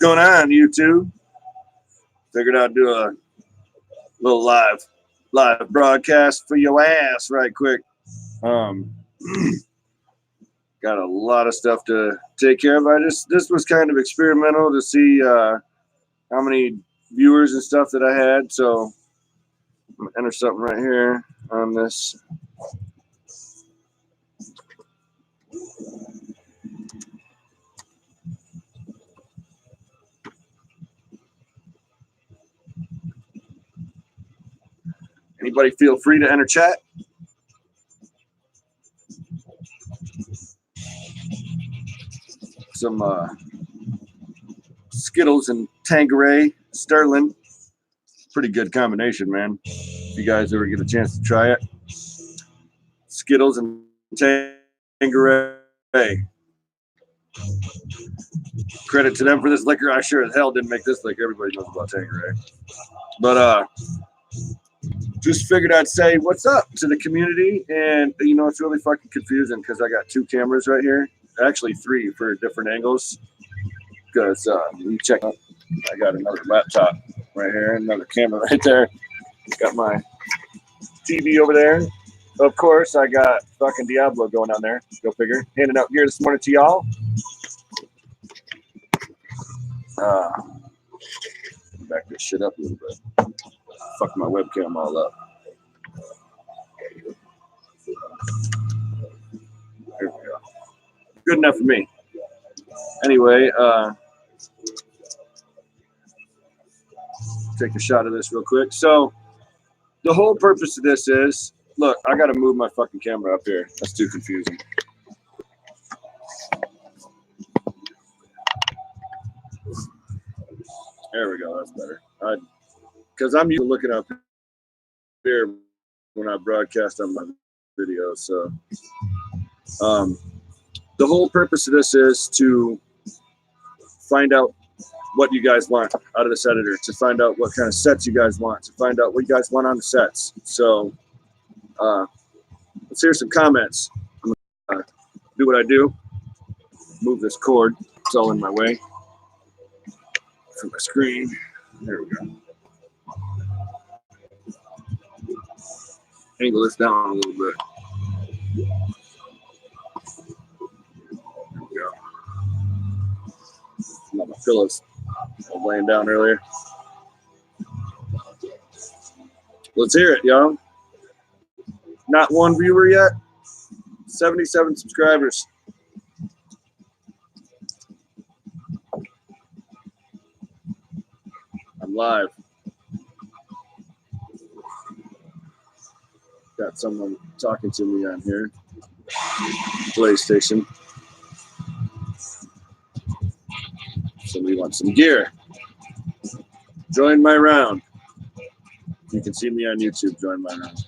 going on, YouTube? Figured I'd do a little live broadcast for your ass right quick. Got a lot of stuff to take care of. This was kind of experimental to see how many viewers and stuff that I had. So I'm gonna enter something right here on this. Anybody feel free to enter chat. Some Skittles and Tanqueray Sterling. Pretty good combination, man. If you guys ever get a chance to try it. Skittles and Tanqueray. Credit to them for this liquor. I sure as hell didn't make this liquor. Everybody knows about Tanqueray. But just figured I'd say what's up to the community. And, you know, it's really fucking confusing because I got two cameras right here. Actually, three for different angles. Because you check out, I got another laptop right here, another camera right there. Got my TV over there. Of course, I got fucking Diablo going on there. Go figure. Handing out gear this morning to y'all. Back this shit up a little bit. Fuck my webcam all up. There we go. Good enough for me. Anyway, take a shot of this real quick. So the whole purpose of this is, look, I got to move my fucking camera up here. That's too confusing. There we go. That's better. Because I'm used to looking up here when I broadcast on my videos. So the whole purpose of this is to find out what you guys want out of this editor, to find out what kind of sets you guys want, to find out what you guys want on the sets. So let's hear some comments. I'm gonna do what I do. Move this cord. It's all in my way from my screen. There we go. Angle this down a little bit. There we go. Got my pillows laying down earlier. Let's hear it, y'all. Not one viewer yet. 77 subscribers. I'm live. Got someone talking to me on here. PlayStation. Somebody wants some gear. Join my round. You can see me on YouTube. Join my round.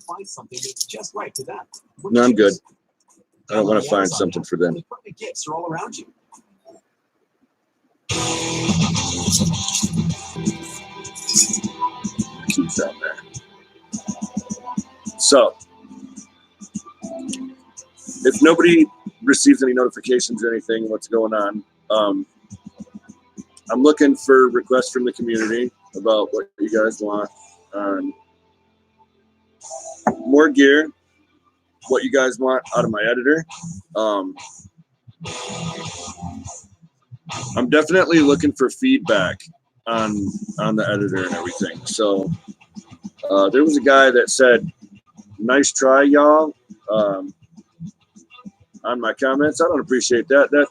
Find something that's just right to them. No, I'm good. I don't want to find something for them. The perfect gifts are all around you. Keep that there. So, if nobody receives any notifications or anything, what's going on? I'm looking for requests from the community about what you guys want. More gear, what you guys want out of my editor. I'm definitely looking for feedback on the editor and everything. So there was a guy that said, "Nice try, y'all," on my comments. I don't appreciate that.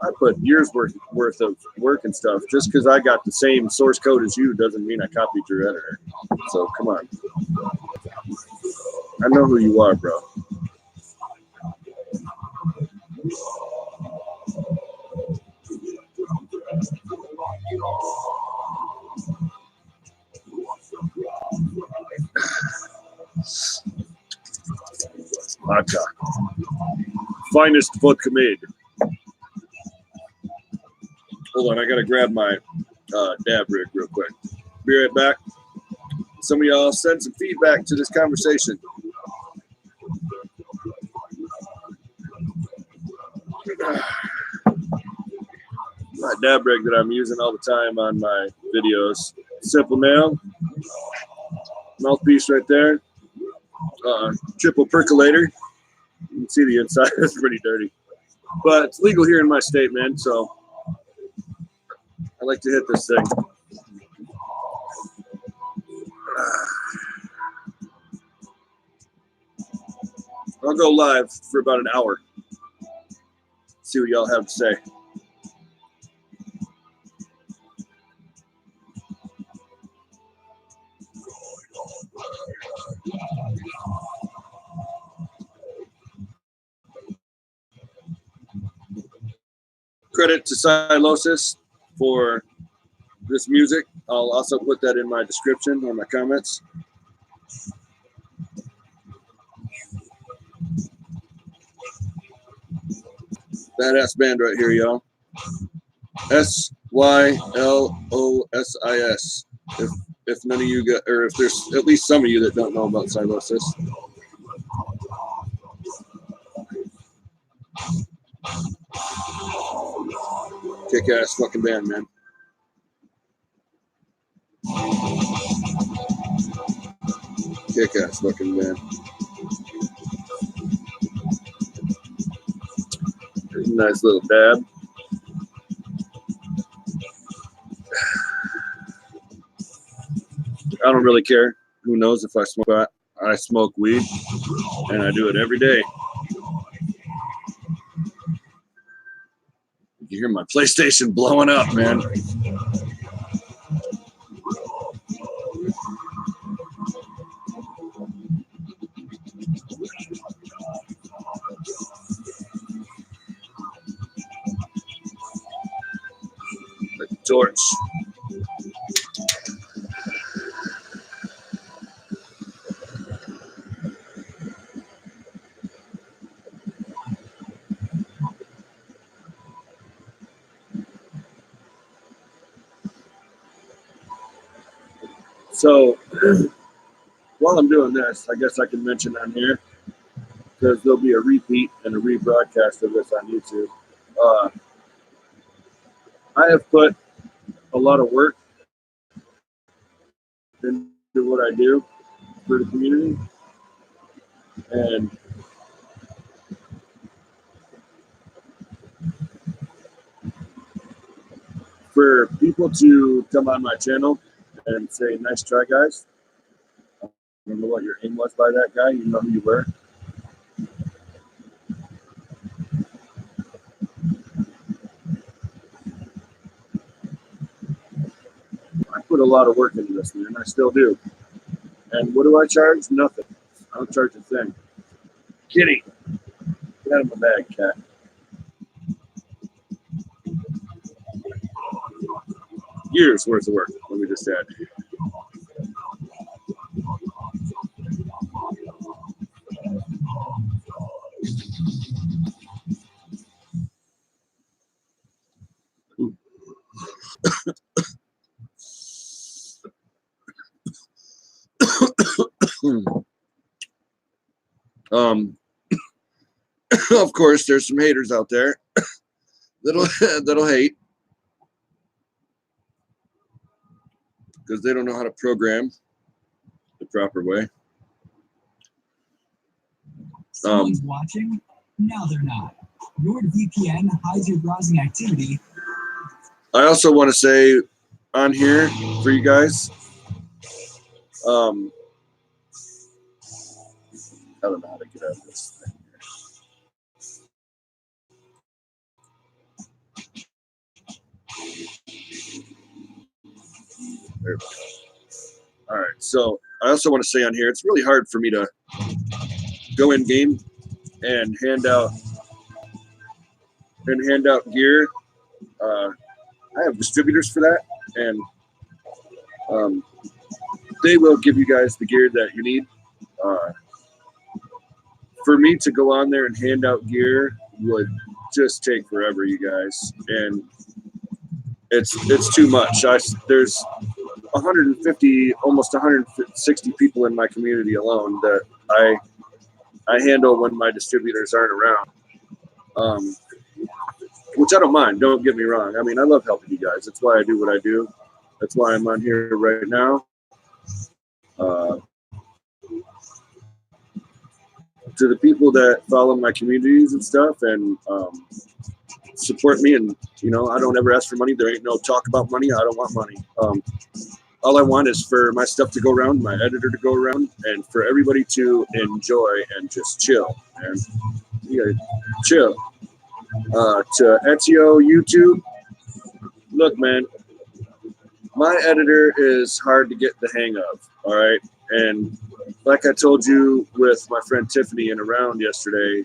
I put years worth of work and stuff. Just because I got the same source code as you doesn't mean I copied your editor. So come on. I know who you are, bro. Vodka. Finest vodka made. Hold on, I gotta grab my dab rig real quick. Be right back. Some of y'all send some feedback to this conversation. My dab rig that I'm using all the time on my videos. Simple nail, mouthpiece right there, triple percolator. You can see the inside, it's pretty dirty. But it's legal here in my state, man, so I like to hit this thing. I'll go live for about an hour. See what y'all have to say. Credit to Silosis for this music. I'll also put that in my description or my comments. Badass band right here, y'all. Sylosis. If none of you got, or if there's at least some of you that don't know about Silosis. Kick-ass fucking band, man. Kick-ass fucking band. There's a nice little dab. I don't really care. Who knows if I smoke? I smoke weed, and I do it every day. You hear my PlayStation blowing up, man. Like a torch. So while I'm doing this, I guess I can mention on here, because there'll be a repeat and a rebroadcast of this on YouTube. I have put a lot of work into what I do for the community, and for people to come on my channel and say, "Nice try, guys." I don't know what your aim was by that guy. You know who you were. I put a lot of work into this, man. I still do. And what do I charge? Nothing. I don't charge a thing. Kitty, get out of my bag, cat. Years worth of work. Let me just add. Of course, there's some haters out there that'll hate because they don't know how to program the proper way. Someone's watching? No, they're not. NordVPN hides your browsing activity. I also want to say on here for you guys, I don't know how to get out of this thing. There we go. All right, so I also want to say on here, it's really hard for me to go in game and hand out gear. I have distributors for that, and they will give you guys the gear that you need. For me to go on there and hand out gear would just take forever, you guys. And it's too much. There's 150, almost 160 people in my community alone that I handle when my distributors aren't around. Which I don't mind. Don't get me wrong. I mean, I love helping you guys. That's why I do what I do. That's why I'm on here right now. To the people that follow my communities and stuff and support me, and I don't ever ask for money. There ain't no talk about money. I don't want money. All I want is for my stuff to go around, my editor to go around, and for everybody to enjoy and just chill. And chill. To Ezio YouTube, look, man, my editor is hard to get the hang of. All right, and like I told you with my friend Tiffany in a round yesterday,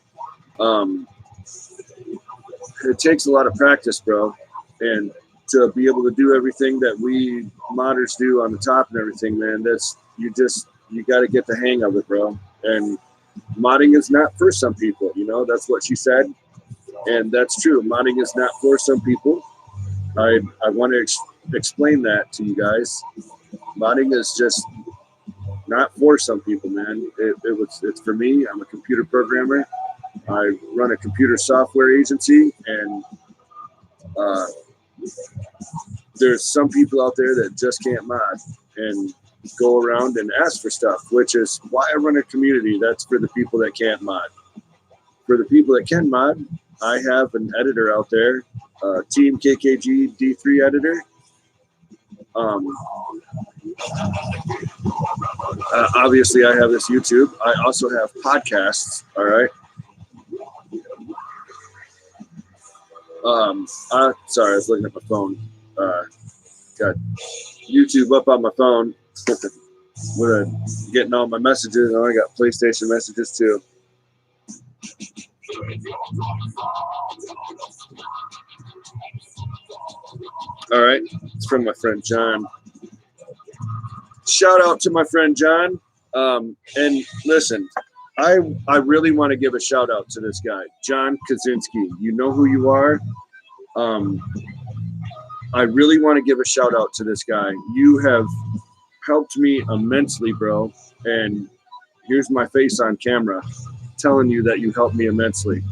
it takes a lot of practice, bro, and to be able to do everything that we modders do on the top and everything, man, you got to get the hang of it, bro. And modding is not for some people, that's what she said. And that's true. Modding is not for some people. I want to explain that to you guys. Modding is just not for some people, man. It's for me. I'm a computer programmer. I run a computer software agency, and there's some people out there that just can't mod and go around and ask for stuff, which is why I run a community. That's for the people that can't mod. For the people that can mod, I have an editor out there, Team KKG D3 editor. Obviously, I have this YouTube. I also have podcasts. All right. Sorry, I was looking at my phone. Got YouTube up on my phone. Getting all my messages. I got PlayStation messages too. All right, it's from my friend John. Shout out to my friend John. And listen, I really want to give a shout out to this guy, John Kaczynski. You know who you are. I really want to give a shout out to this guy. You have helped me immensely, bro. And here's my face on camera telling you that you helped me immensely.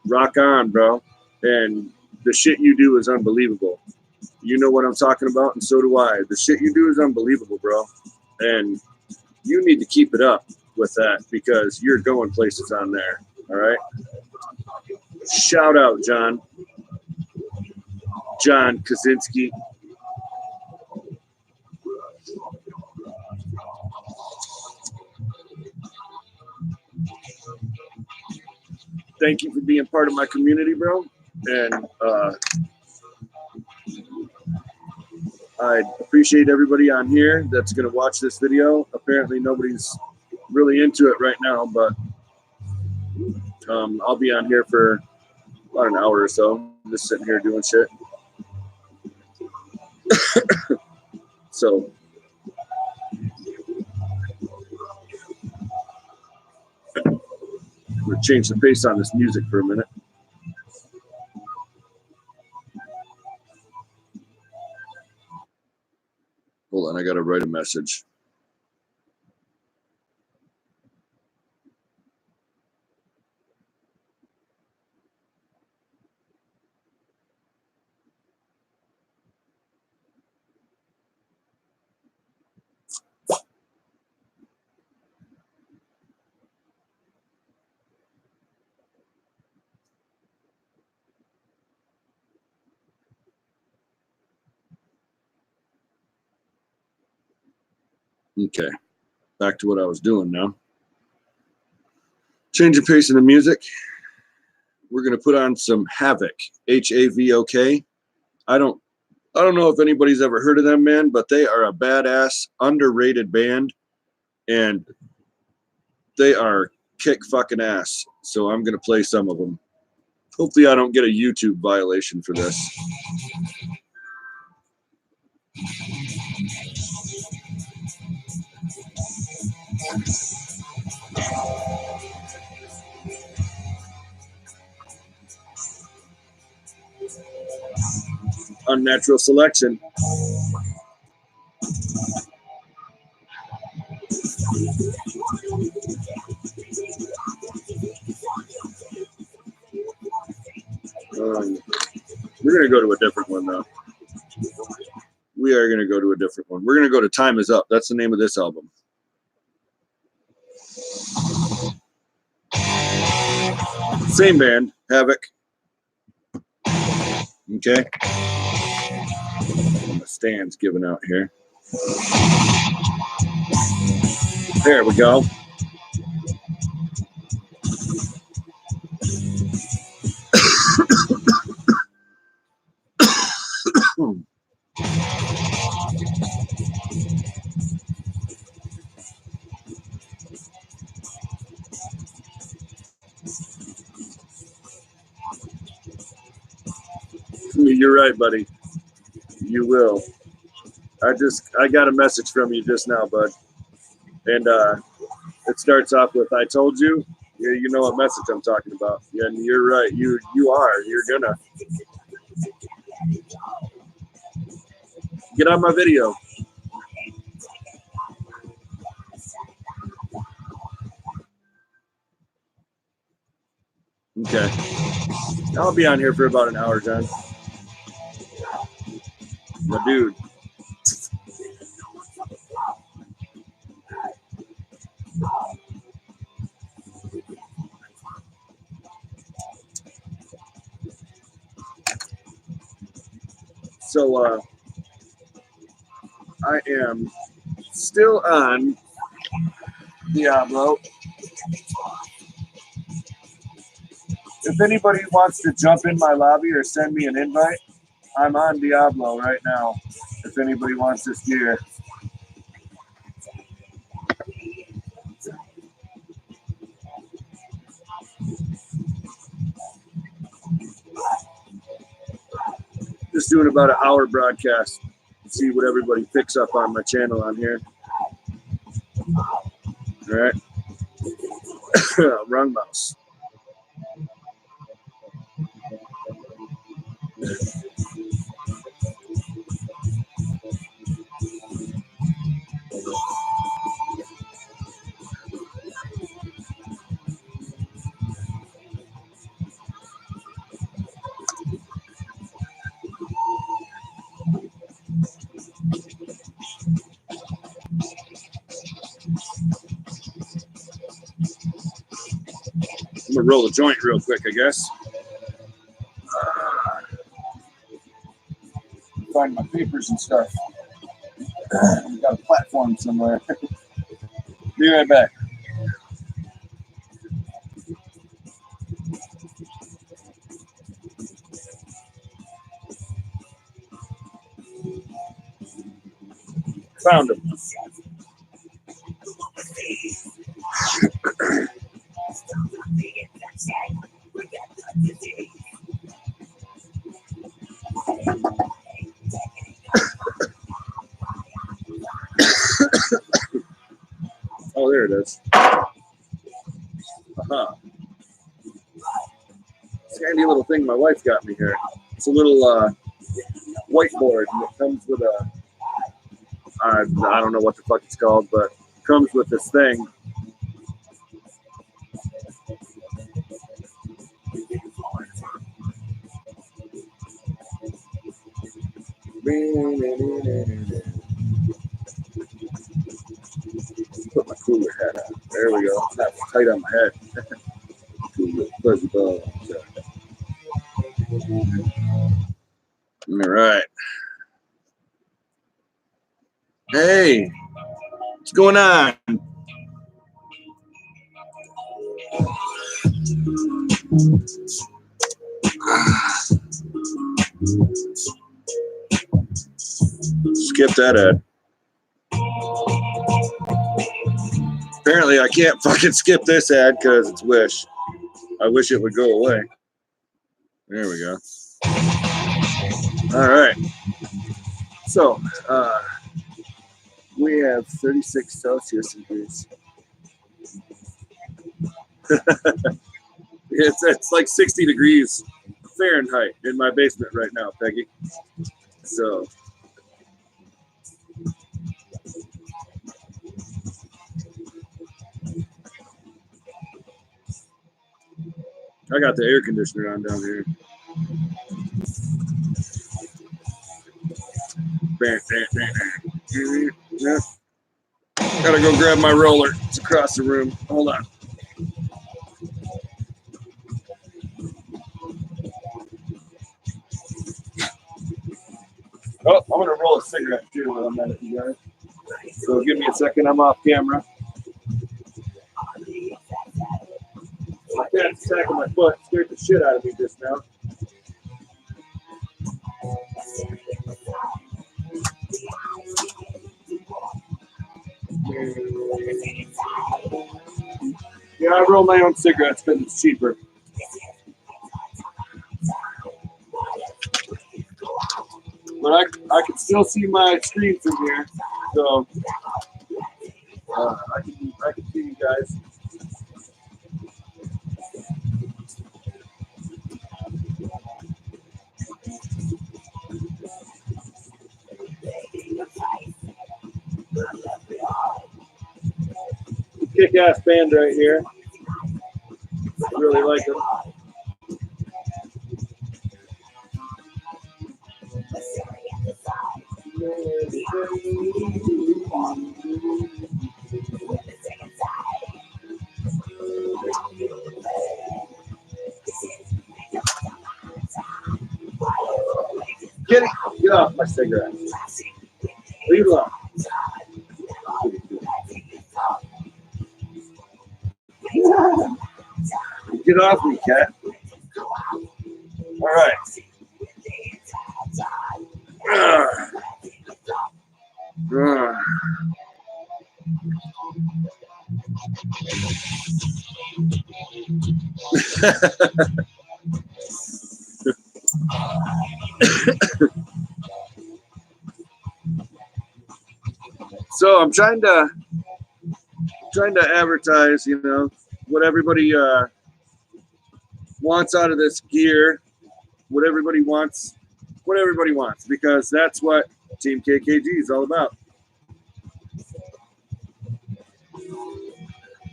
Rock on, bro. And the shit you do is unbelievable. You know what I'm talking about, and so do I. The shit you do is unbelievable, bro. And you need to keep it up with that because you're going places on there. All right. Shout out, John. John Kaczynski. Thank you for being part of my community, bro. And I appreciate everybody on here that's going to watch this video. Apparently nobody's really into it right now, but I'll be on here for about an hour or so, just sitting here doing shit. So we'll change the pace on this music for a minute. Hold on, I gotta write a message. Okay, back to what I was doing now. Changing pace in the music. We're gonna put on some Havok, Havok. I don't know if anybody's ever heard of them, man, but they are a badass, underrated band, and they are kick fucking ass. So I'm gonna play some of them. Hopefully, I don't get a YouTube violation for this. Unnatural selection. We're going to go to a different one, though. We are going to go to a different one. We're going to go to Time Is Up. That's the name of this album. Same band, Havoc. Okay. The stand's giving out here. There we go. You're right, buddy. You will. I got a message from you just now, bud. And it starts off with, I told you. Yeah, you know what message I'm talking about. Yeah, and you're right. You are. You're gonna. Get on my video. Okay. I'll be on here for about an hour, John. My dude. So I am still on Diablo. If anybody wants to jump in my lobby or send me an invite, I'm on Diablo right now. If anybody wants this gear. Just doing about an hour broadcast. See what everybody picks up on my channel on here. All right. Wrong mouse. I'm gonna roll a joint real quick, I guess. Find my papers and stuff. We got a platform somewhere. Be right back. Found him. Oh, there it is. Uh-huh. It's a handy little thing my wife got me here. It's a little whiteboard, and it comes with a, I don't know what the fuck it's called, but it comes with this thing. Put my cooler hat on. There we go. That's tight on my head. Fuzzy ball. All right. Hey, what's going on? Skip that ad. Apparently, I can't fucking skip this ad because it's Wish. I wish it would go away. There we go. All right. So, we have 36 Celsius degrees. It's like 60 degrees Fahrenheit in my basement right now, Peggy. So I got the air conditioner on down here. Yeah. Gotta go grab my roller. It's across the room. Hold on. Oh, I'm gonna roll a cigarette too while I'm at it, you guys. So give me a second. I'm off camera. My cat's attacking my foot. Scared the shit out of me just now. Yeah, I roll my own cigarettes because it's cheaper. But I can still see my screen from here, so I can see you guys. Kick-ass band right here. Really like them. Get off my cigarette. Leave it alone. Get off me, cat. All right. So I'm trying to advertise, you know, what everybody wants out of this gear, what everybody wants, because that's what Team KKG is all about.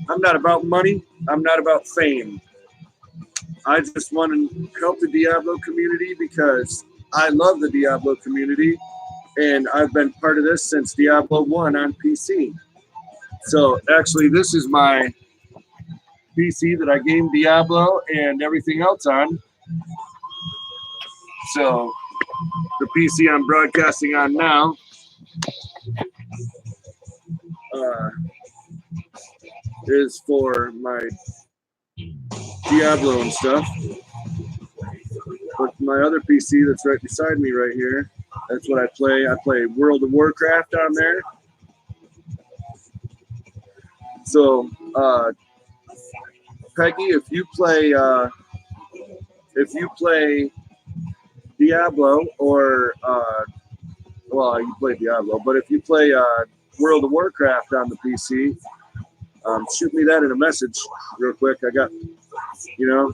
I'm not about money. I'm not about fame. I just want to help the Diablo community because I love the Diablo community, and I've been part of this since Diablo 1 on PC. So actually, this is my PC that I gamed Diablo and everything else on. So the PC I'm broadcasting on now is for my Diablo and stuff. But my other PC that's right beside me right here, that's what I play. I play World of Warcraft on there. So, Peggy, if you play Diablo or well, you play Diablo, but if you play World of Warcraft on the PC, shoot me that in a message real quick. I got, you know,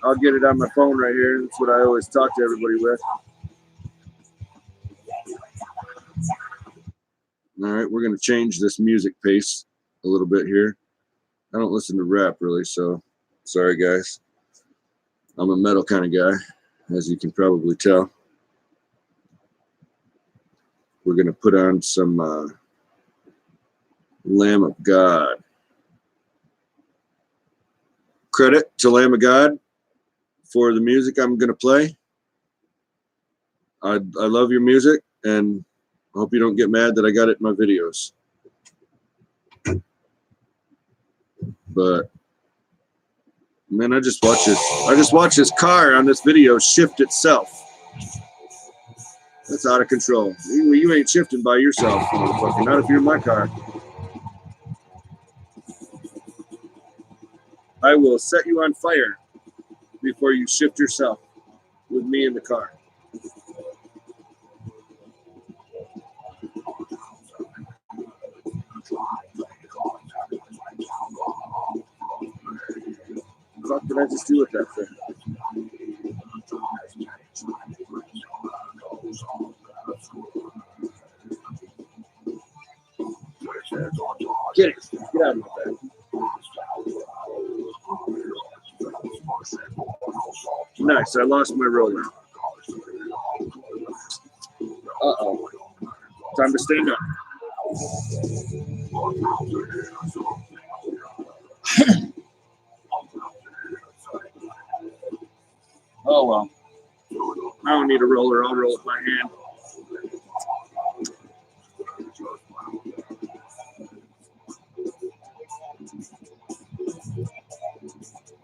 I'll get it on my phone right here. That's what I always talk to everybody with. All right, we're going to change this music pace a little bit here. I don't listen to rap really, so sorry guys. I'm a metal kind of guy, as you can probably tell. We're going to put on some Lamb of God. Credit to Lamb of God for the music I'm going to play. I love your music, and I hope you don't get mad that I got it in my videos. But man, I just watched this car on this video shift itself. That's out of control. You ain't shifting by yourself, motherfucker. Not if you're in my car. I will set you on fire before you shift yourself with me in the car. What did I just do with that thing? Get it. Get out of my bed. Nice. I lost my roller. Uh-oh. Time to stand up. Oh, well. I don't need a roller. I'll roll with my hand.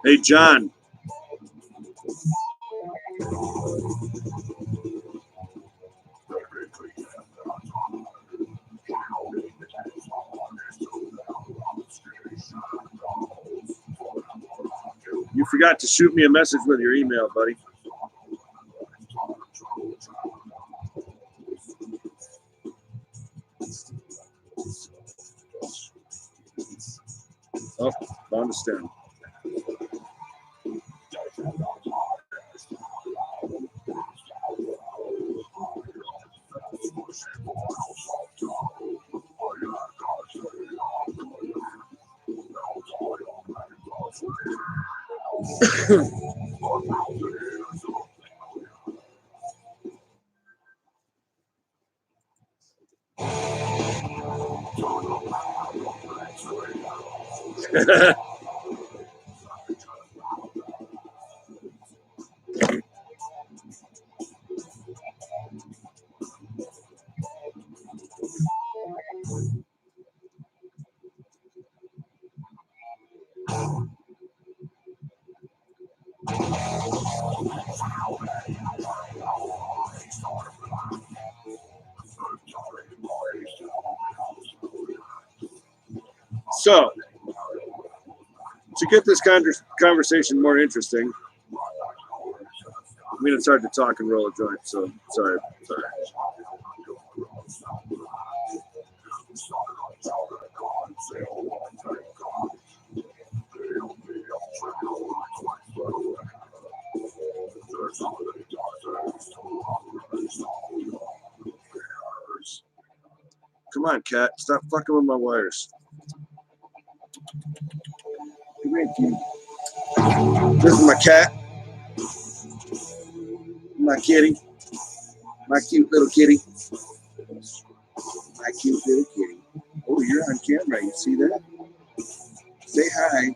Hey, John. You forgot to shoot me a message with your email, buddy. Oh, found a stem. So, to get this conversation more interesting, I mean, it's hard to talk and roll a joint, so sorry. Come on, cat. Stop fucking with my wires. Come here, kitty. This is my cat. My kitty. My cute little kitty. My cute little kitty. Oh, you're on camera. You see that? Say hi.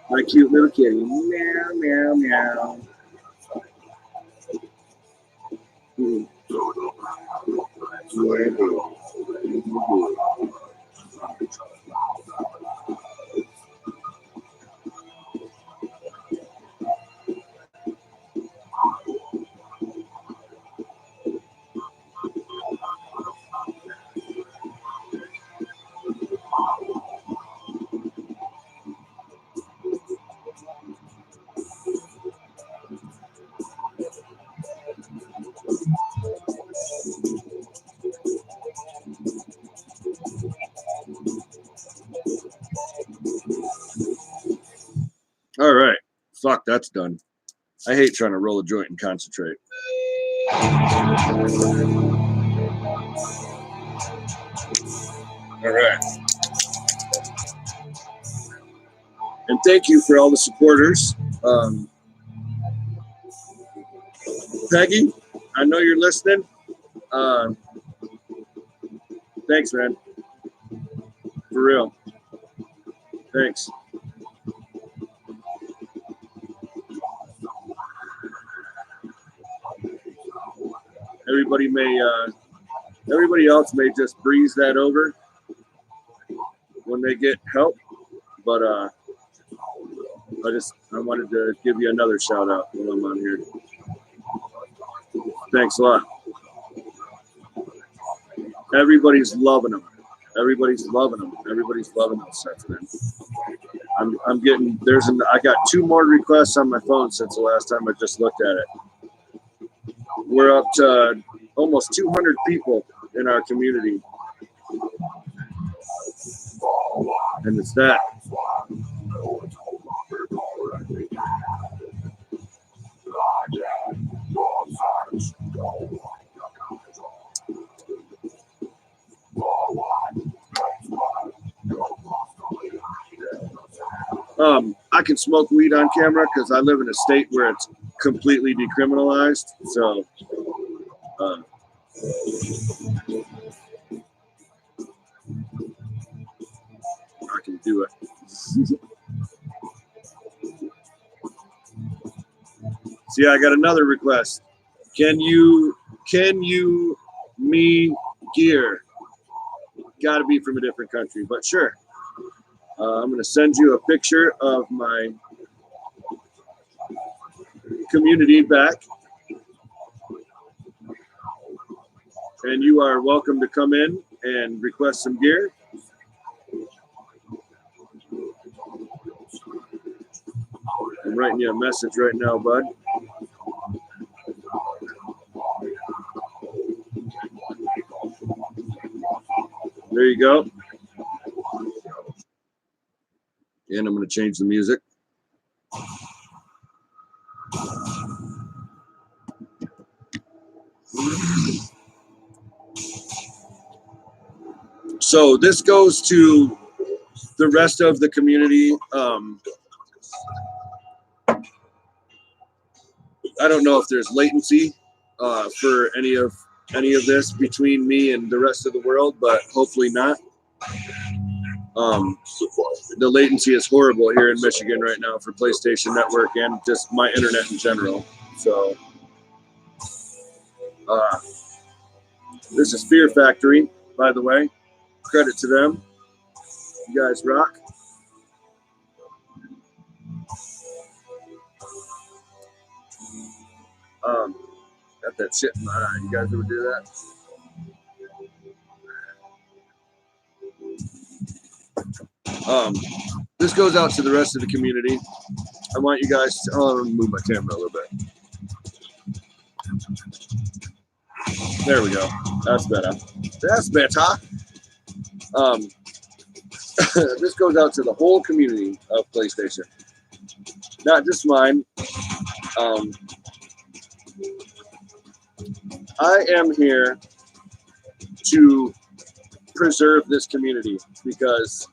My cute little kitty. Meow, meow, meow. All right. Fuck, that's done. I hate trying to roll a joint and concentrate. All right. And thank you for all the supporters. Peggy, I know you're listening. Thanks, man. For real. Thanks. Everybody else may just breeze that over when they get help, but I wanted to give you another shout out while I'm on here. Thanks a lot. Everybody's loving them. Everybody's loving them. Everybody's loving those sets, man. I'm getting I got 2 more requests on my phone since the last time I just looked at it. We're up to almost 200 people in our community. And it's that. I can smoke weed on camera because I live in a state where it's completely decriminalized. So, I can do it. See, I got another request. Can you me gear? Got to be from a different country, but sure. I'm going to send you a picture of my community back. And you are welcome to come in and request some gear. I'm writing you a message right now, bud. There you go. And I'm going to change the music. So this goes to the rest of the community. I don't know if there's latency for any of this between me and the rest of the world, but hopefully not. The latency is horrible here in Michigan right now for PlayStation Network and just my internet in general. So this is Fear Factory, by the way. Credit to them. You guys rock. Got that shit in my eye. You guys ever do that? This goes out to the rest of the community. I want you guys to, I'm gonna move my camera a little bit. There we go. That's better. That's better. This goes out to the whole community of PlayStation. Not just mine. I am here to preserve this community because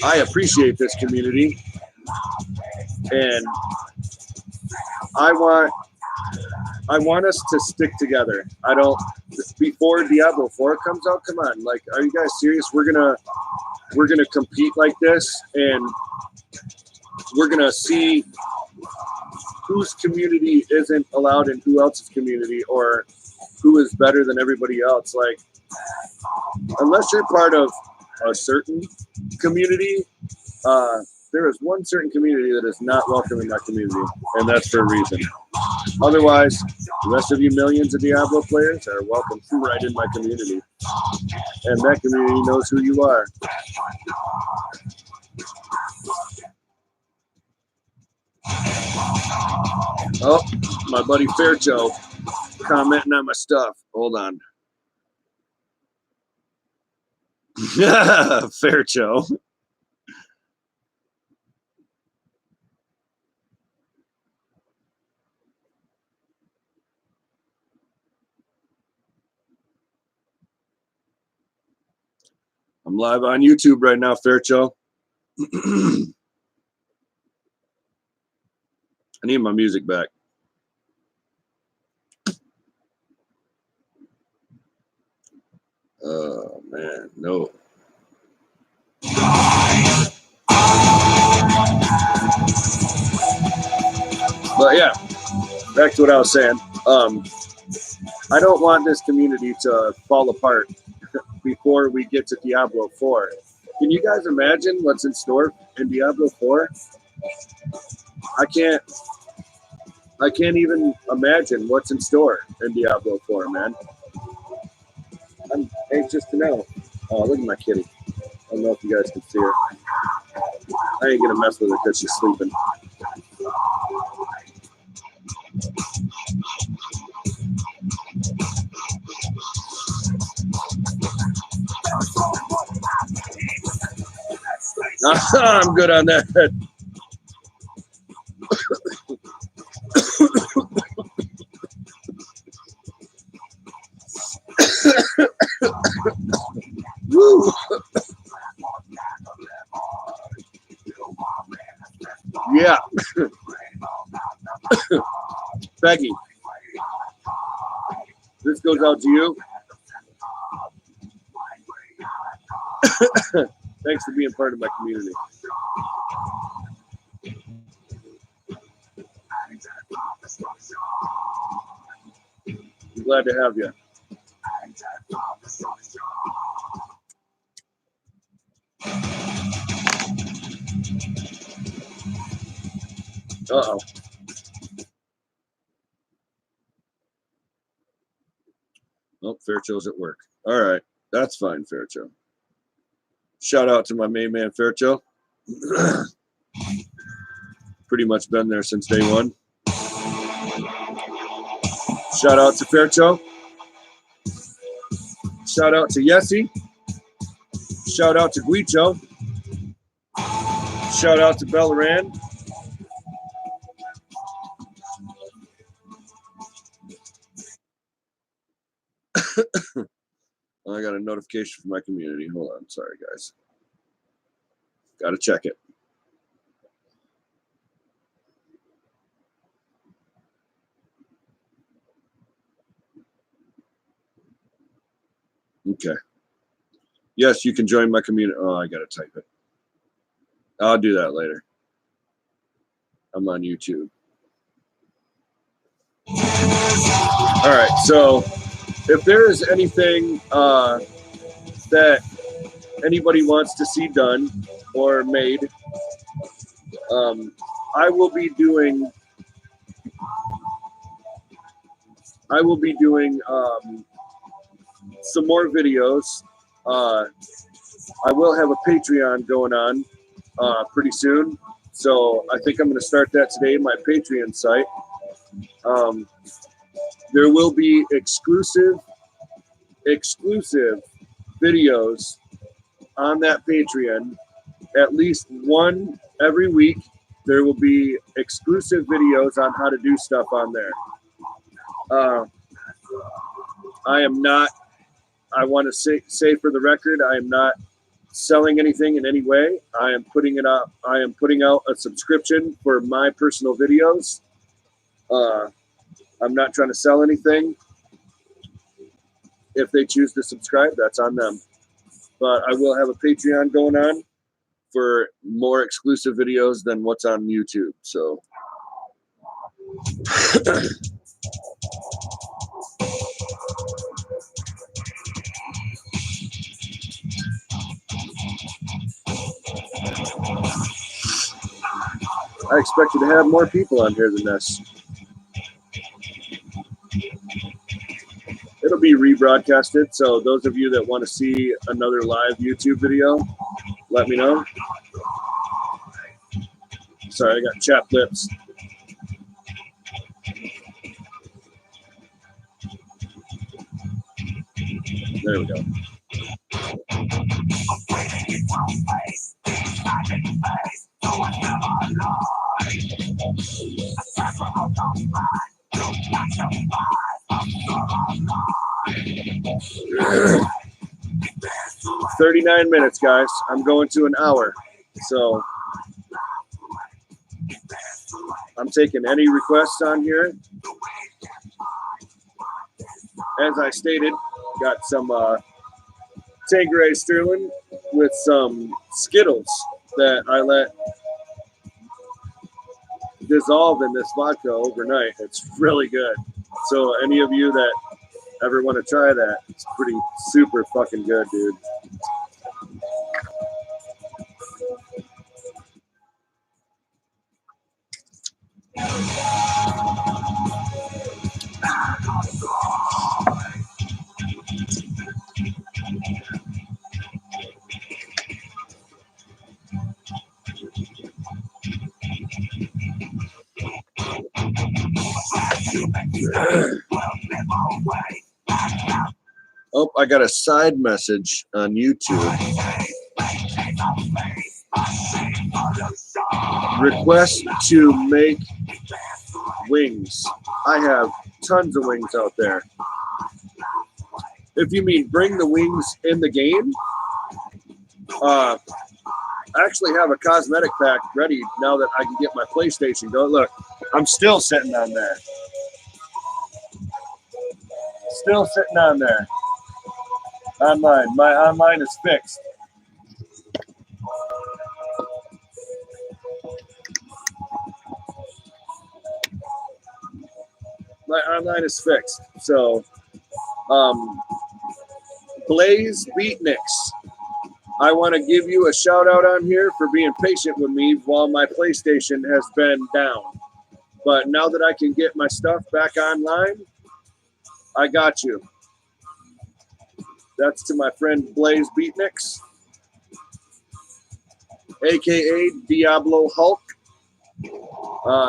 I appreciate this community and I want us to stick together. I don't, before Diablo 4 comes out, come on, like, are you guys serious? We're gonna compete like this and we're gonna see whose community isn't allowed in who else's community or who is better than everybody else. Like, unless you're part of a certain community, there is one certain community that is not welcome in that community, and that's for a reason. Otherwise, the rest of you millions of Diablo players are welcome right in my community, and that community knows who you are. Oh, my buddy Faircho commenting on my stuff. Hold on. Faircho. I'm live on YouTube right now, Faircho. I need my music back. Oh, man, no. But yeah, back to what I was saying. I don't want this community to fall apart before we get to Diablo 4. Can you guys imagine what's in store in Diablo 4? I can't even imagine what's in store in Diablo 4, man. I'm anxious to know. Oh, look at my kitty. I don't know if you guys can see her. I ain't gonna mess with her because she's sleeping. I'm good on that. Woo. Yeah. Becky, this goes out to you. Thanks for being part of my community. I'm glad to have you. Uh-oh. Oh, Fairchill's at work. All right. That's fine, Fairchill. Shout out to my main man, Fairchill. Pretty much been there since day one. Shout out to Fairchill. Shout out to Yessie. Shout out to Guicho. Shout out to Bellaran. I got a notification from my community. Hold on. Sorry, guys. Got to check it. Okay. Yes, you can join my community. Oh, I got to type it. I'll do that later. I'm on YouTube. All right. So if there is anything that anybody wants to see done or made, I will be doing some more videos. I will have a Patreon going on pretty soon, so I think I'm going to start that today, my Patreon site. There will be exclusive videos on that Patreon, at least one every week. There will be exclusive videos on how to do stuff on there. I am not, I want to say for the record, I am not selling anything in any way. I am putting it up. I am putting out a subscription for my personal videos. I'm not trying to sell anything. If they choose to subscribe, that's on them. But I will have a Patreon going on for more exclusive videos than what's on YouTube. So I expected to have more people on here than this. It'll be rebroadcasted, so those of you that want to see another live YouTube video, let me know. Sorry, I got chapped lips. There we go. "39 minutes, guys. I'm going to an hour. So I'm taking any requests on here. As I stated, got some Tanqueray Sterling with some Skittles that I let dissolve in this vodka overnight. It's really good. So any of you that ever want to try that, it's pretty super fucking good, dude. Oh, I got a side message on YouTube. Request to make wings. I have tons of wings out there. If you mean bring the wings in the game, I actually have a cosmetic pack ready now that I can get my PlayStation going. Look, I'm still sitting on there. Still sitting on there. Online. My online is fixed. My online is fixed. So, Blaze Beatniks, I want to give you a shout out on here for being patient with me while my PlayStation has been down. But now that I can get my stuff back online, I got you. That's to my friend Blaze Beatniks, aka Diablo Hulk.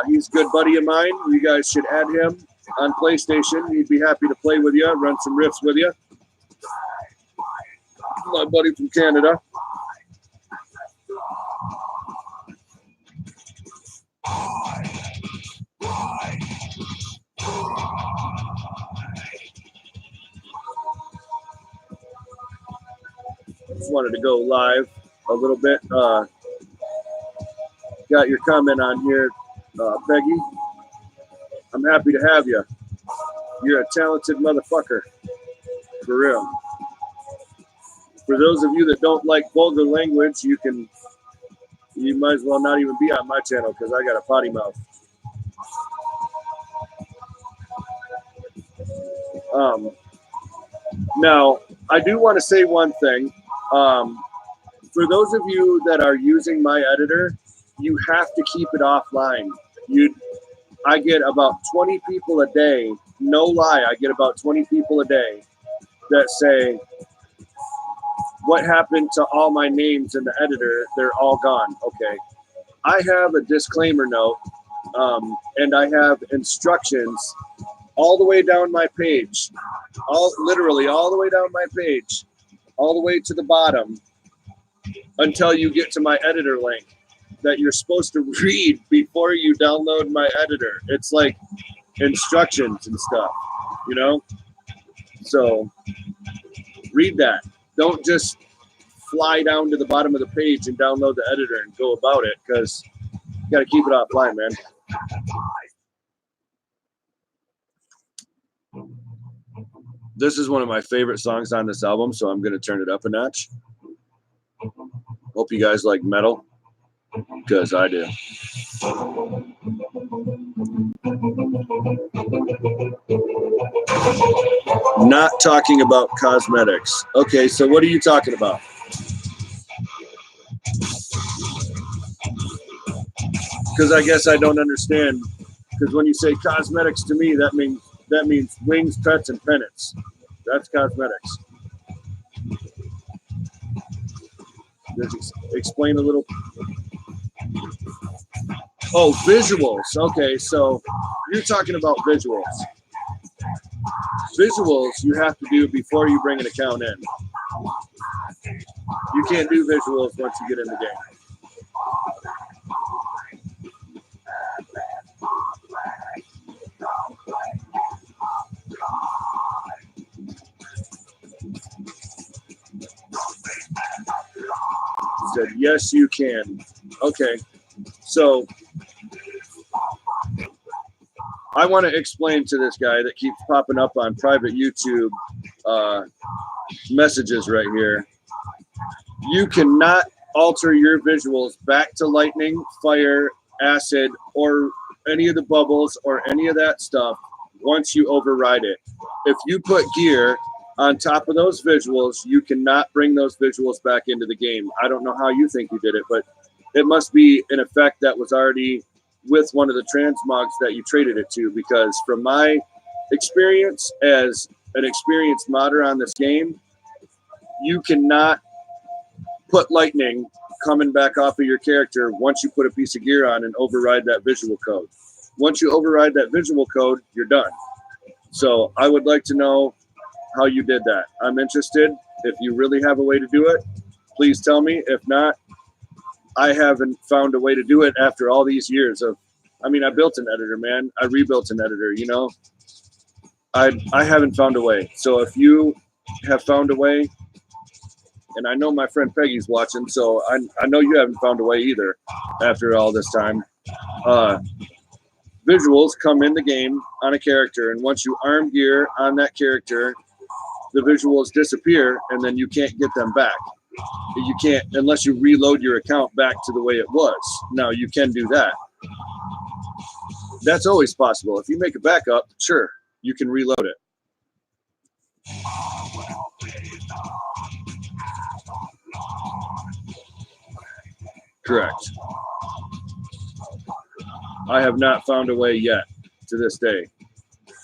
He's a good buddy of mine. You guys should add him on PlayStation. He'd be happy to play with you, run some riffs with you. My buddy from Canada. Just wanted to go live a little bit. Got your comment on here, Peggy. I'm happy to have you. You're a talented motherfucker. For real. For those of you that don't like vulgar language, you might as well not even be on my channel because I got a potty mouth. Now, I do want to say one thing. For those of you that are using my editor, you have to keep it offline. I get about 20 people a day, no lie, I get about 20 people a day that say, what happened to all my names in the editor? They're all gone. Okay. I have a disclaimer note, and I have instructions all the way down my page, literally all the way down my page, all the way to the bottom until you get to my editor link that you're supposed to read before you download my editor. It's like instructions and stuff, you know? So read that. Don't just fly down to the bottom of the page and download the editor and go about it, because you got to keep it offline, man. This is one of my favorite songs on this album, so I'm going to turn it up a notch. Hope you guys like metal, because I do. Not talking about cosmetics. Okay, so what are you talking about? Because I guess I don't understand. Because when you say cosmetics to me, that means wings, pets, and pennants. That's cosmetics. Just explain a little. Oh, visuals. Okay, so you're talking about visuals. Visuals you have to do before you bring an account in. You can't do visuals once you get in the game. Said, yes, you can. Okay, so I want to explain to this guy that keeps popping up on private YouTube messages right here. You cannot alter your visuals back to lightning, fire, acid, or any of the bubbles or any of that stuff once you override it. If you put gear on top of those visuals, you cannot bring those visuals back into the game. I don't know how you think you did it, but it must be an effect that was already with one of the transmogs that you traded it to, because from my experience as an experienced modder on this game, you cannot put lightning coming back off of your character once you put a piece of gear on and override that visual code. Once you override that visual code, you're done. So I would like to know how you did that. I'm interested. If you really have a way to do it, please tell me. If not, I haven't found a way to do it after all these years of, I mean, I built an editor, man. I rebuilt an editor, you know. I haven't found a way. So if you have found a way, and I know my friend Peggy's watching, so I know you haven't found a way either after all this time. Visuals come in the game on a character, and once you arm gear on that character, the visuals disappear, and then you can't get them back. You can't unless you reload your account back to the way it was. Now you can do that. That's always possible. If you make a backup, sure, you can reload it. Correct. I have not found a way yet to this day.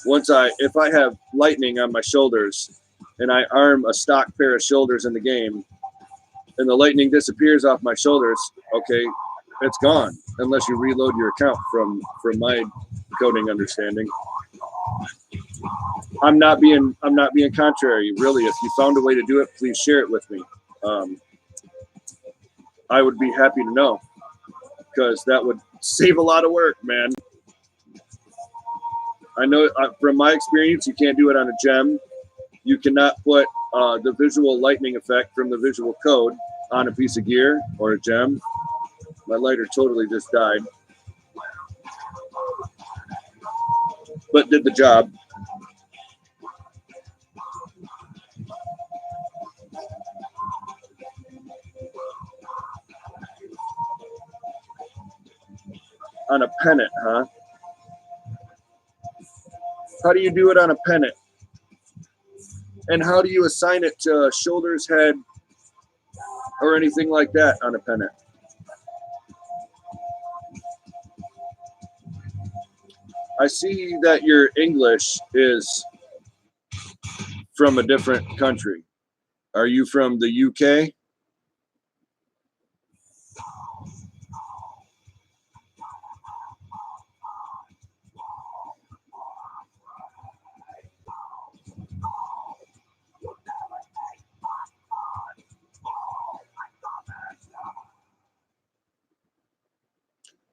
If I have lightning on my shoulders and I arm a stock pair of shoulders in the game and the lightning disappears off my shoulders, okay, it's gone unless you reload your account from my coding understanding. I'm not being contrary, really. If you found a way to do it, please share it with me. I would be happy to know, because that would save a lot of work, man. I know from my experience, you can't do it on a gem. You cannot put the visual lightning effect from the visual code on a piece of gear or a gem. My lighter totally just died, but did the job. On a pennant, huh? How do you do it on a pennant? And how do you assign it to shoulders, head, or anything like that on a pennant? I see that your English is from a different country. Are you from the UK?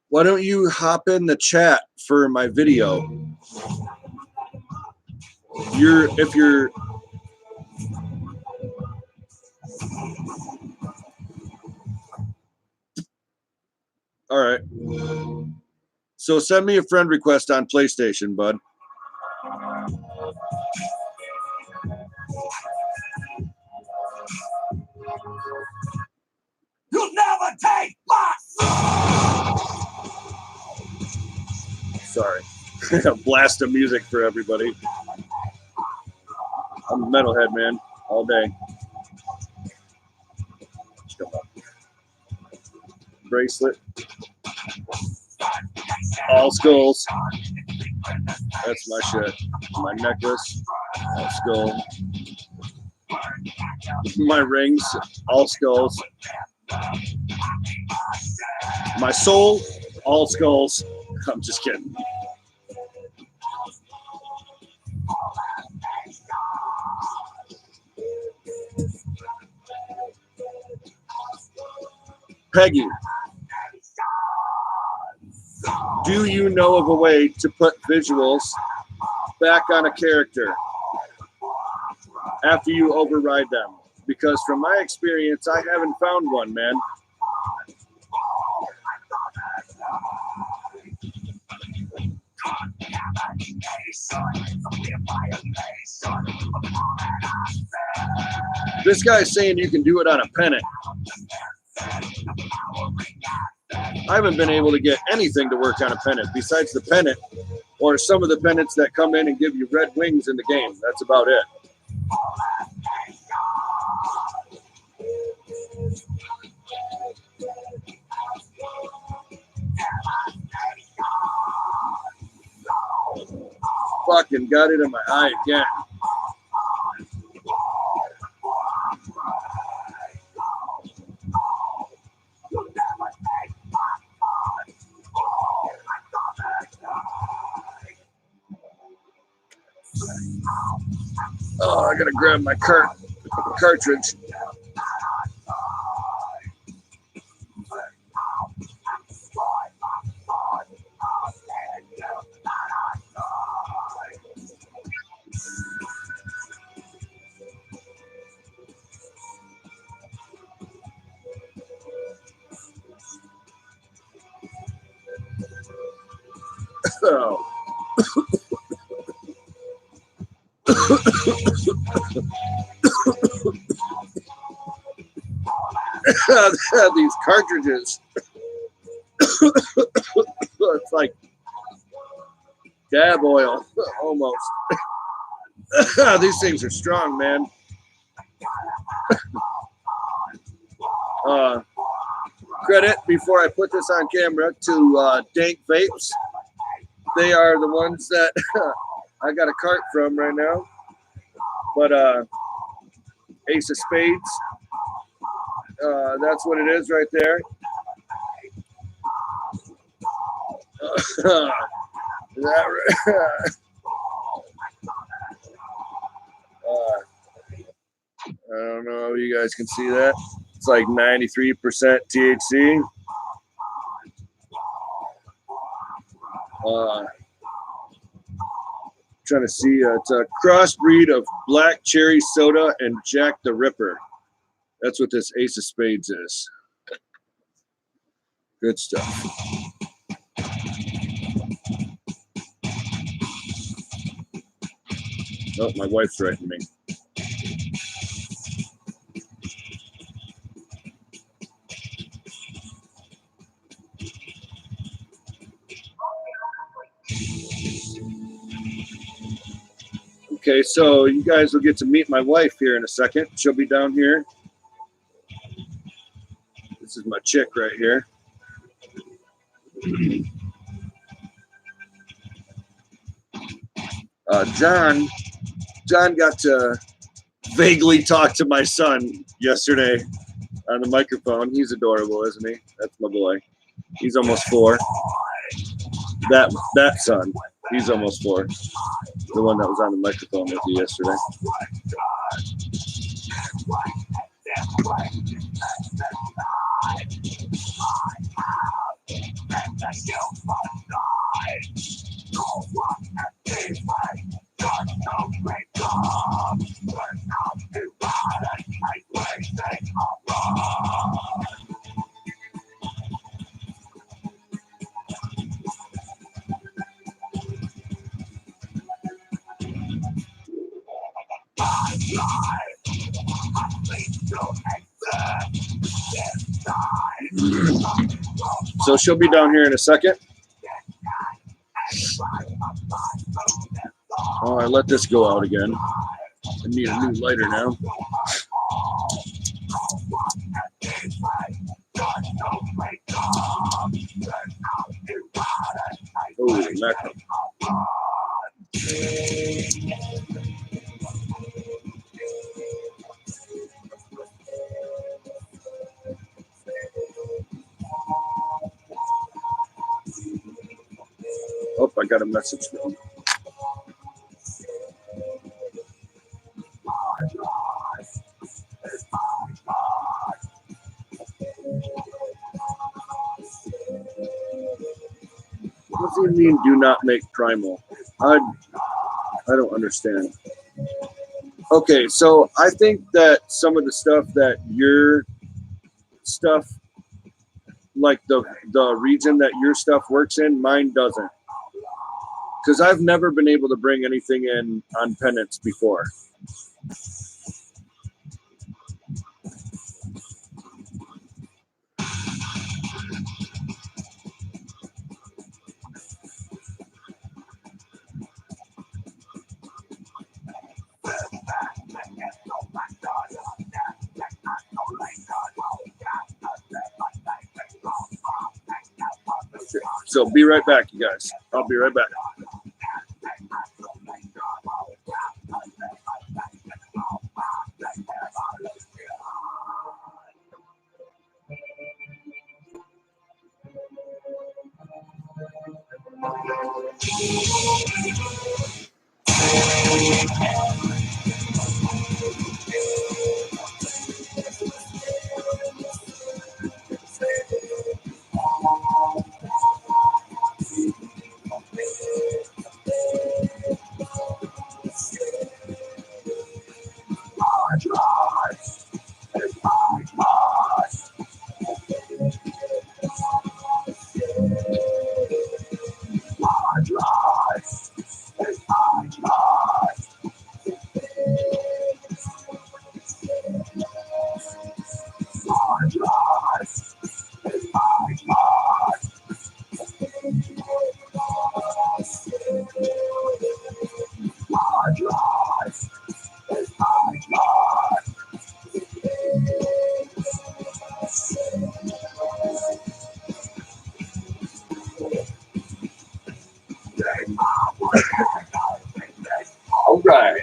Why don't you hop in the chat for my video? If you're all right. So send me a friend request on PlayStation, bud. You'll never take my Sorry. A blast of music for everybody. I'm a metalhead, man, all day. Bracelet. All skulls. That's my shit. My necklace. All skull. My rings. All skulls. My soul. All skulls. I'm just kidding. Peggy, do you know of a way to put visuals back on a character after you override them? Because from my experience, I haven't found one, man. This guy's saying you can do it on a pennant. I haven't been able to get anything to work on a pennant besides the pennant or some of the pennants that come in and give you red wings in the game. That's about it. Fucking got it in my eye again. Oh, I gotta grab my cartridge. These cartridges. It's like dab oil, almost. These things are strong, man. Credit, before I put this on camera, to Dank Vapes. They are the ones that I got a cart from right now. But Ace of Spades, that's what it is right there. That I don't know if you guys can see that. It's like 93% THC. Trying to see, it's a crossbreed of black cherry soda and Jack the Ripper. That's what this Ace of Spades is. Good stuff. Oh, my wife's writing me. Okay, so you guys will get to meet my wife here in a second. She'll be down here. This is my chick right here. John got to vaguely talk to my son yesterday on the microphone. He's adorable, isn't he? That's my boy. He's almost 4. That son, he's almost 4. The one that was on the microphone with you yesterday. So she'll be down here in a second. Oh, I let this go out again. I need a new lighter now. Holy mackerel. Oh, I got a message now. What does he mean, do not make primal? I don't understand. Okay, so I think that some of the stuff that your stuff, like the region that your stuff works in, mine doesn't. Because I've never been able to bring anything in on penance before. So be right back, you guys. I'll be right back. All right.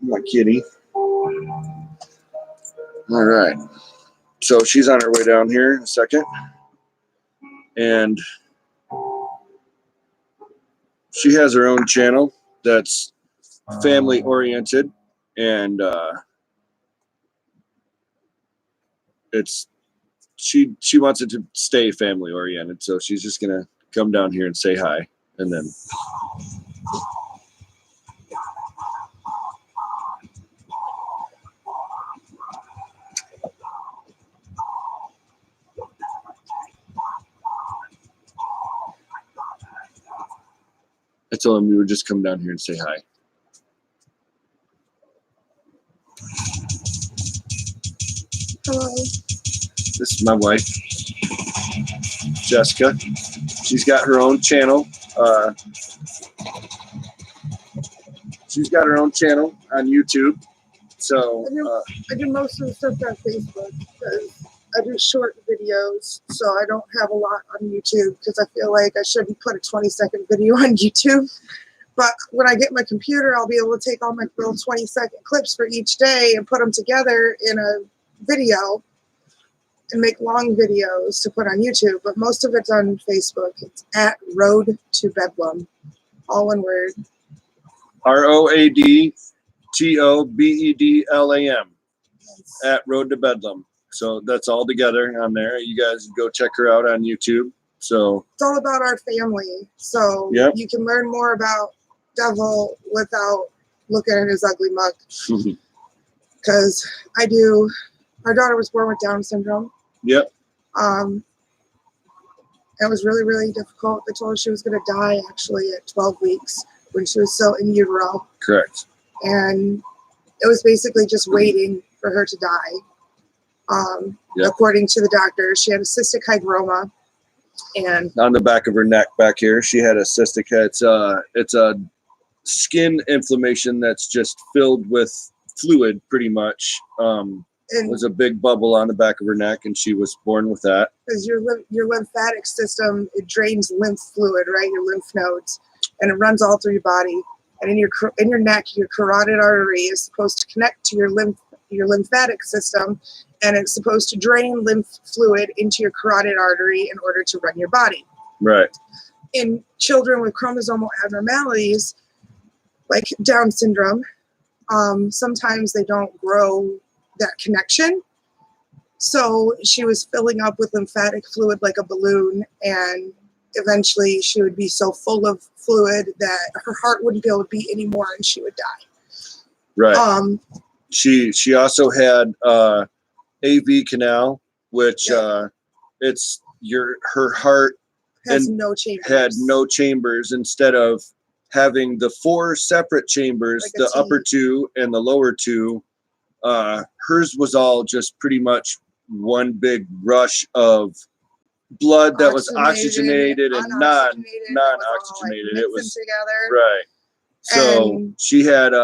My kitty. All right. So she's on her way down here in a second. And she has her own channel that's family oriented, and she wants it to stay family oriented, so she's just gonna come down here and say hi, and then I told him we would just come down here and say hi. Hello. This is my wife, Jessica. She's got her own channel. She's got her own channel on YouTube. So I do most of the stuff on Facebook because I do short videos, so I don't have a lot on YouTube because I feel like I shouldn't put a 20-second video on YouTube. But when I get my computer, I'll be able to take all my little 20-second clips for each day and put them together in a video and make long videos to put on YouTube. But most of it's on Facebook. It's at Road to Bedlam, all one word. ROADTOBEDLAM at Road to Bedlam. So that's all together on there. You guys go check her out on YouTube. So it's all about our family. So you can learn more about Devil without looking at his ugly mug. Because our daughter was born with Down syndrome. Yep. It was really, really difficult. They told her she was going to die actually at 12 weeks when she was still in utero. Correct. And it was basically just waiting for her to die. According to the doctor, she had a cystic hygroma. And on the back of her neck back here, she had a cystic. It's a skin inflammation that's just filled with fluid, pretty much. It was a big bubble on the back of her neck, and she was born with that. Because your lymphatic system, it drains lymph fluid, right? Your lymph nodes, and it runs all through your body. And in your neck, your carotid artery is supposed to connect to your lymphatic system, and it's supposed to drain lymph fluid into your carotid artery in order to run your body. Right. In children with chromosomal abnormalities, like Down syndrome, sometimes they don't grow that connection. So she was filling up with lymphatic fluid like a balloon, and eventually she would be so full of fluid that her heart wouldn't be able to beat anymore and she would die. Right. She also had AV canal, which it's her heart has no chambers. Had no chambers. Instead of having the 4 separate chambers, like the upper 2 and the lower 2, hers was all just pretty much one big rush of blood that was oxygenated and non-oxygenated. It was together. Right. So she had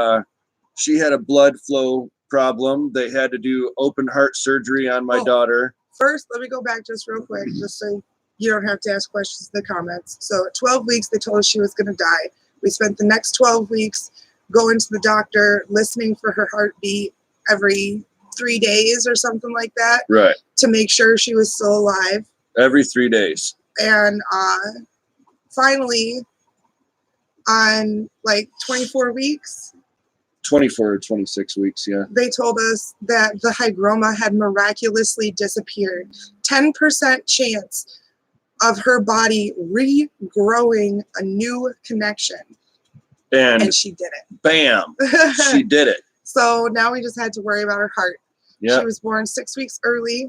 a blood flow problem. They had to do open heart surgery on my daughter. First, let me go back just real quick, just so you don't have to ask questions in the comments. So at 12 weeks, they told us she was going to die. We spent the next 12 weeks going to the doctor, listening for her heartbeat every 3 days or something like that. Right. To make sure she was still alive. Every 3 days. And finally, on like 24 weeks. 24 or 26 weeks, yeah. They told us that the hygroma had miraculously disappeared. 10% chance of her body regrowing a new connection. And she did it. Bam! She did it. So now we just had to worry about her heart. Yep. She was born 6 weeks early.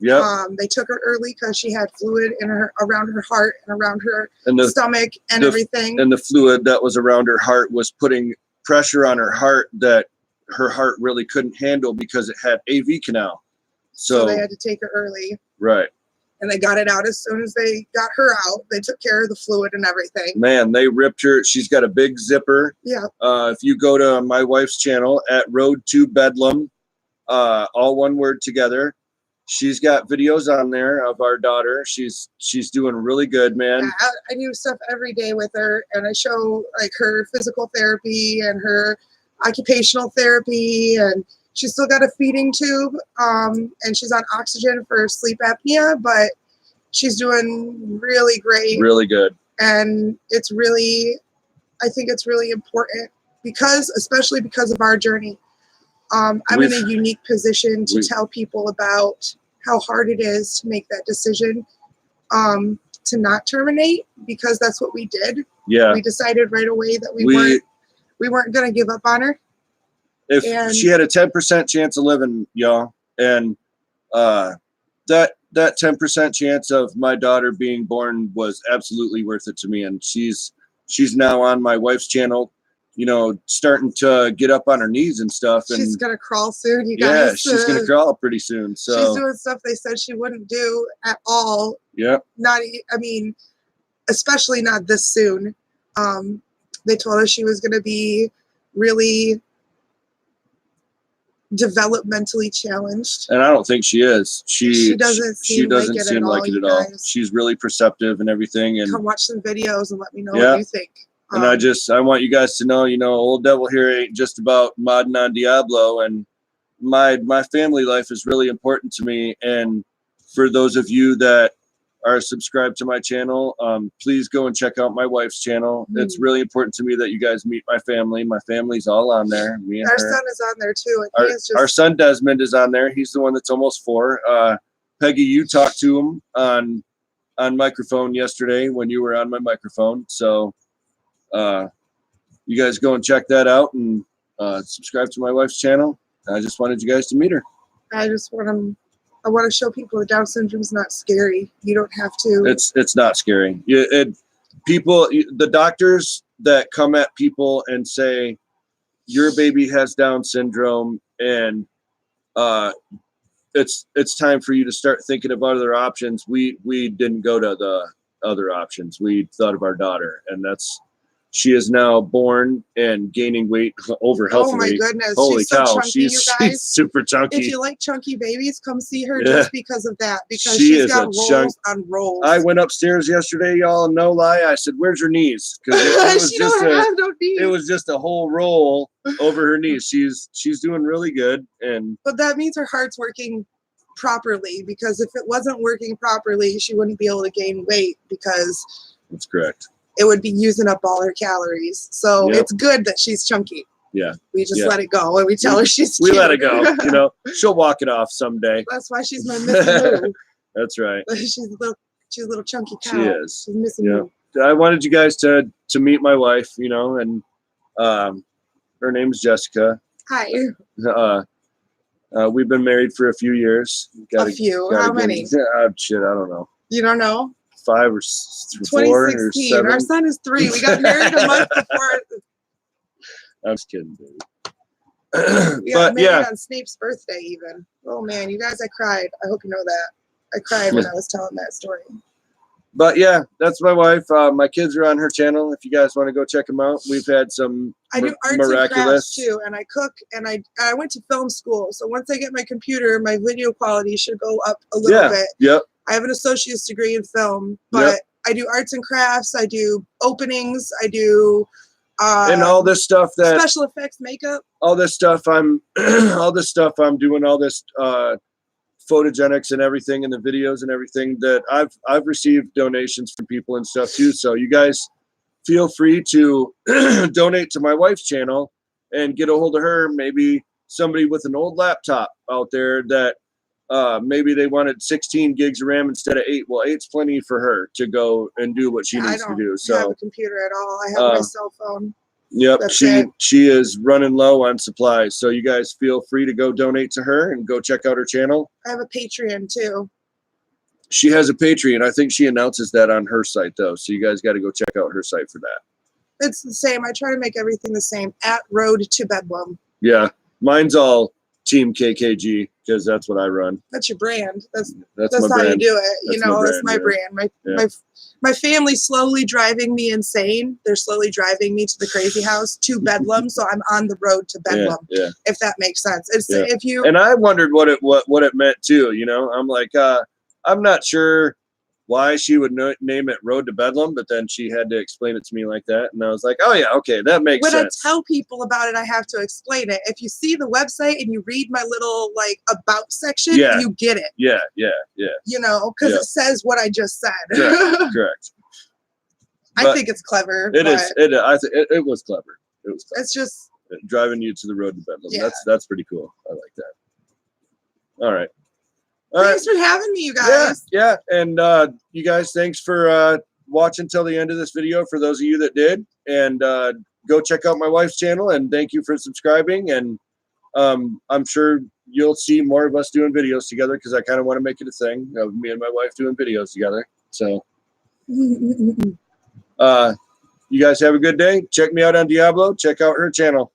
Yep. They took her early because she had fluid in around her heart and around her stomach and everything. And the fluid that was around her heart was putting pressure on her heart that her heart really couldn't handle because it had AV canal. So they had to take her early. Right. And they got it out as soon as they got her out. They took care of the fluid and everything. Man, they ripped her. She's got a big zipper. Yeah. If you go to my wife's channel at Road to Bedlam, all one word together. She's got videos on there of our daughter. She's doing really good, man. I do stuff every day with her, and I show like her physical therapy and her occupational therapy, and she's still got a feeding tube, and she's on oxygen for sleep apnea, but she's doing really great. Really good. And it's really, I think it's really important especially because of our journey. I'm in a unique position to tell people about how hard it is to make that decision, to not terminate, because that's what we did. Yeah. We decided right away that we weren't going to give up on her. If she had a 10% chance of living, y'all, and that 10% chance of my daughter being born was absolutely worth it to me. And she's now on my wife's channel, you know, starting to get up on her knees and stuff. And she's gonna crawl soon, you guys. Yeah, she's gonna crawl pretty soon. So she's doing stuff they said she wouldn't do at all. Yeah. Especially not this soon. They told us she was gonna be really developmentally challenged. And I don't think she is. She doesn't seem like it at all. She's really perceptive and everything. And come watch some videos and let me know what you think. And I want you guys to know, you know, Old Devil here ain't just about modding on Diablo, and my family life is really important to me. And for those of you that are subscribed to my channel, please go and check out my wife's channel. It's really important to me that you guys meet my family. My family's all on there. Me and our her. son is on there too. And our son Desmond is on there. He's the one that's almost 4. Peggy, you talked to him on microphone yesterday when you were on my microphone. So you guys go and check that out and subscribe to my wife's channel. I just wanted you guys to meet her. I want to show people that Down syndrome is not scary. You don't have to. It's not scary. The doctors that come at people and say your baby has Down syndrome and it's time for you to start thinking of other options. We didn't go to the other options. We thought of our daughter, and she is now born and gaining weight over healthily. Oh my goodness. Holy she's cow. So chunky, you guys. She's super chunky. If you like chunky babies, come see her just because of that. Because she's got rolls on rolls. I went upstairs yesterday, y'all, and no lie, I said, "Where's your knees?" Because it was just a whole roll over her knees. She's doing really good. But that means her heart's working properly, because if it wasn't working properly, she wouldn't be able to gain weight, because that's correct. It would be using up all her calories. So it's good that she's chunky. Yeah. We just let it go and we tell her she's cute. We let it go. You know, she'll walk it off someday. That's why she's my missing move. That's right. She's a little chunky cow. She is. She's missing move. I wanted you guys to meet my wife, you know, and her name's Jessica. Hi. We've been married for a few years. How many? Shit, I don't know. You don't know? 5 or 4 or 7. Our son is 3. We got married a month before. I'm just kidding, baby. We got married on Snape's birthday even. Oh man, you guys, I cried. I hope you know that. I cried when I was telling that story. But yeah, that's my wife. My kids are on her channel. If you guys want to go check them out, we've had some I do arts and crafts too, and I cook, and I went to film school. So once I get my computer, my video quality should go up a little bit. Yep. I have an associate's degree in film, but I do arts and crafts. I do openings. I do and all this stuff that special effects, makeup. All this stuff I'm doing. All this photogenics and everything, and the videos and everything that I've received donations from people and stuff too. So you guys feel free to donate to my wife's channel and get a hold of her. Maybe somebody with an old laptop out there that maybe they wanted 16 gigs of RAM instead of 8. Well, 8's plenty for her to go and do what she needs to do. So I don't have a computer at all. I have my cell phone. Yep, she is running low on supplies. So you guys feel free to go donate to her and go check out her channel. I have a Patreon too. She has a Patreon. I think she announces that on her site though. So you guys got to go check out her site for that. It's the same. I try to make everything the same. @Road to Bedlam. Yeah, mine's all Team KKG, because that's what I run. That's your brand. That's my how brand. you do it. You That's know, my that's my brand, brand. My family's slowly driving me insane. They're slowly driving me to the crazy house, to Bedlam. So I'm on the road to Bedlam. Yeah. If that makes sense. It's if you And I wondered what it meant too. You know, I'm like, I'm not sure why she would name it Road to Bedlam, but then she had to explain it to me like that, and I was like, oh yeah, okay, that makes sense. When I tell people about it, I have to explain it. If you see the website and you read my little like about section, you get it. Yeah. You know, because it says what I just said. Correct. I think it's clever. It is. It was clever. It was clever. It's just driving you to the road to Bedlam. Yeah. That's pretty cool. I like that. All right. Thanks for having me, you guys. Yeah. And you guys, thanks for watching till the end of this video. For those of you that did, and go check out my wife's channel. And thank you for subscribing. And I'm sure you'll see more of us doing videos together, because I kind of want to make it a thing of me and my wife doing videos together. So, you guys have a good day. Check me out on Diablo. Check out her channel.